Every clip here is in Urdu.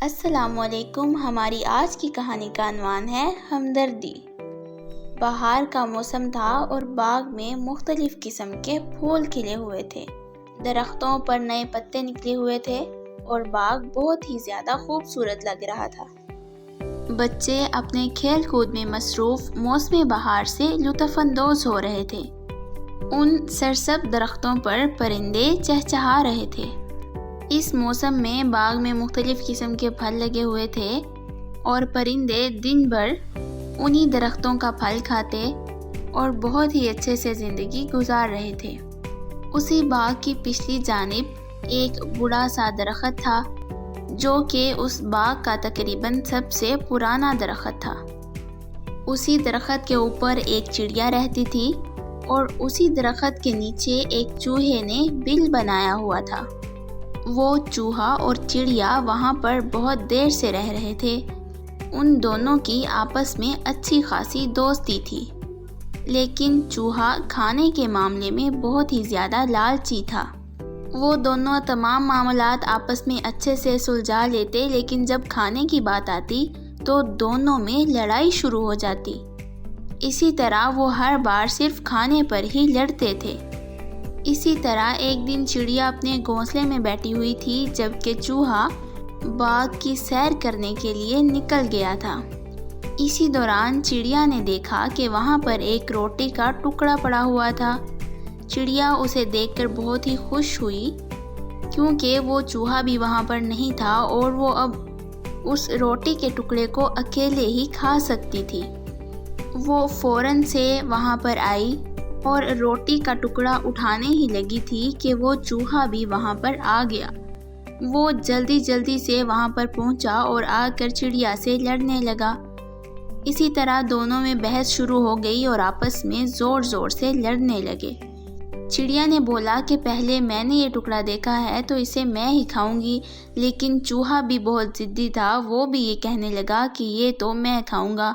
السلام علیکم۔ ہماری آج کی کہانی کا عنوان ہے ہمدردی۔ بہار کا موسم تھا اور باغ میں مختلف قسم کے پھول کھلے ہوئے تھے۔ درختوں پر نئے پتے نکلے ہوئے تھے اور باغ بہت ہی زیادہ خوبصورت لگ رہا تھا۔ بچے اپنے کھیل کود میں مصروف موسم بہار سے لطف اندوز ہو رہے تھے۔ ان سرسبز درختوں پر پرندے چہچہا رہے تھے۔ اس موسم میں باغ میں مختلف قسم کے پھل لگے ہوئے تھے اور پرندے دن بھر انہی درختوں کا پھل کھاتے اور بہت ہی اچھے سے زندگی گزار رہے تھے۔ اسی باغ کی پچھلی جانب ایک بڑا سا درخت تھا جو کہ اس باغ کا تقریباً سب سے پرانا درخت تھا۔ اسی درخت کے اوپر ایک چڑیا رہتی تھی اور اسی درخت کے نیچے ایک چوہے نے بل بنایا ہوا تھا۔ وہ چوہا اور چڑیا وہاں پر بہت دیر سے رہ رہے تھے۔ ان دونوں کی آپس میں اچھی خاصی دوستی تھی، لیکن چوہا کھانے کے معاملے میں بہت ہی زیادہ لالچی تھا۔ وہ دونوں تمام معاملات آپس میں اچھے سے سلجھا لیتے، لیکن جب کھانے کی بات آتی تو دونوں میں لڑائی شروع ہو جاتی۔ اسی طرح وہ ہر بار صرف کھانے پر ہی لڑتے تھے۔ اسی طرح ایک دن چڑیا اپنے گھونسلے میں بیٹھی ہوئی تھی جبکہ چوہا باغ کی سیر کرنے کے لیے نکل گیا تھا۔ اسی دوران چڑیا نے دیکھا کہ وہاں پر ایک روٹی کا ٹکڑا پڑا ہوا تھا۔ چڑیا اسے دیکھ کر بہت ہی خوش ہوئی کیونکہ وہ چوہا بھی وہاں پر نہیں تھا اور وہ اب اس روٹی کے ٹکڑے کو اکیلے ہی کھا سکتی تھی۔ وہ فوراً سے وہاں پر آئی اور روٹی کا ٹکڑا اٹھانے ہی لگی تھی کہ وہ چوہا بھی وہاں پر آ گیا۔ وہ جلدی سے وہاں پر پہنچا اور آ کر چڑیا سے لڑنے لگا۔ اسی طرح دونوں میں بحث شروع ہو گئی اور آپس میں زور سے لڑنے لگے۔ چڑیا نے بولا کہ پہلے میں نے یہ ٹکڑا دیکھا ہے تو اسے میں ہی کھاؤں گی، لیکن چوہا بھی بہت ضدی تھا، وہ بھی یہ کہنے لگا کہ یہ تو میں کھاؤں گا۔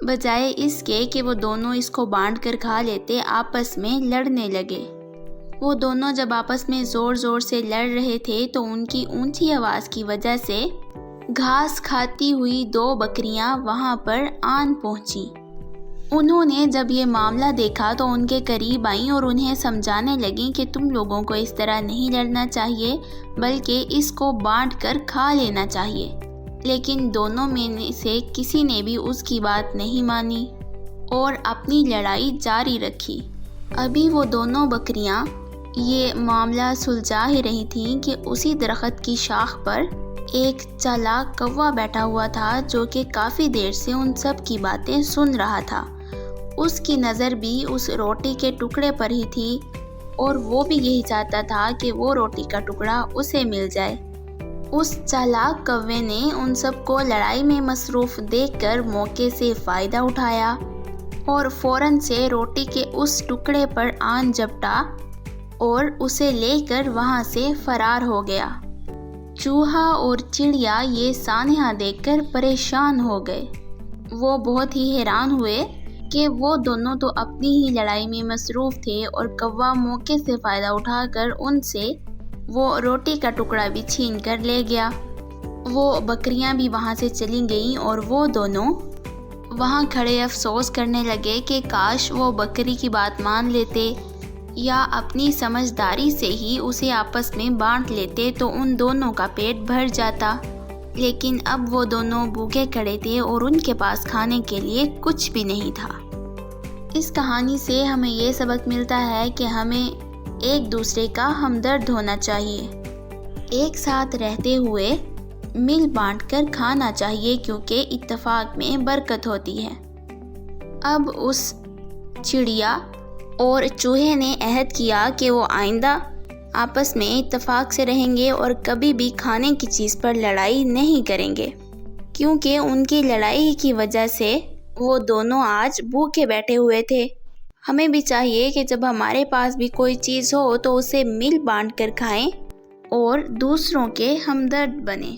بجائے اس کے کہ وہ دونوں اس کو بانٹ کر کھا لیتے، آپس میں لڑنے لگے۔ وہ دونوں جب آپس میں زور سے لڑ رہے تھے تو ان کی اونچی آواز کی وجہ سے گھاس کھاتی ہوئی دو بکریاں وہاں پر آن پہنچیں۔ انہوں نے جب یہ معاملہ دیکھا تو ان کے قریب آئیں اور انہیں سمجھانے لگیں کہ تم لوگوں کو اس طرح نہیں لڑنا چاہیے بلکہ اس کو بانٹ کر کھا لینا چاہیے، لیکن دونوں میں سے کسی نے بھی اس کی بات نہیں مانی اور اپنی لڑائی جاری رکھی۔ ابھی وہ دونوں بکریاں یہ معاملہ سلجھا ہی رہی تھیں کہ اسی درخت کی شاخ پر ایک چالاک کوا بیٹھا ہوا تھا جو کہ کافی دیر سے ان سب کی باتیں سن رہا تھا۔ اس کی نظر بھی اس روٹی کے ٹکڑے پر ہی تھی اور وہ بھی یہی چاہتا تھا کہ وہ روٹی کا ٹکڑا اسے مل جائے۔ اس چالاک کوے نے ان سب کو لڑائی میں مصروف دیکھ کر موقع سے فائدہ اٹھایا اور فوراً سے روٹی کے اس ٹکڑے پر آن جھپٹا اور اسے لے کر وہاں سے فرار ہو گیا۔ چوہا اور چڑیا یہ سانحہ دیکھ کر پریشان ہو گئے۔ وہ بہت ہی حیران ہوئے کہ وہ دونوں تو اپنی ہی لڑائی میں مصروف تھے اور کوا موقع سے فائدہ اٹھا کر ان سے وہ روٹی کا ٹکڑا بھی چھین کر لے گیا۔ وہ بکریاں بھی وہاں سے چلی گئیں اور وہ دونوں وہاں کھڑے افسوس کرنے لگے کہ کاش وہ بکری کی بات مان لیتے یا اپنی سمجھداری سے ہی اسے آپس میں بانٹ لیتے تو ان دونوں کا پیٹ بھر جاتا، لیکن اب وہ دونوں بھوکے کھڑے تھے اور ان کے پاس کھانے کے لیے کچھ بھی نہیں تھا۔ اس کہانی سے ہمیں یہ سبق ملتا ہے کہ ہمیں ایک دوسرے کا ہمدرد ہونا چاہیے، ایک ساتھ رہتے ہوئے مل بانٹ کر کھانا چاہیے کیونکہ اتفاق میں برکت ہوتی ہے۔ اب اس چڑیا اور چوہے نے عہد کیا کہ وہ آئندہ آپس میں اتفاق سے رہیں گے اور کبھی بھی کھانے کی چیز پر لڑائی نہیں کریں گے، کیونکہ ان کی لڑائی کی وجہ سے وہ دونوں آج بھوکے بیٹھے ہوئے تھے۔ ہمیں بھی چاہیے کہ جب ہمارے پاس بھی کوئی چیز ہو تو اسے مل بانٹ کر کھائیں اور دوسروں کے ہمدرد بنیں۔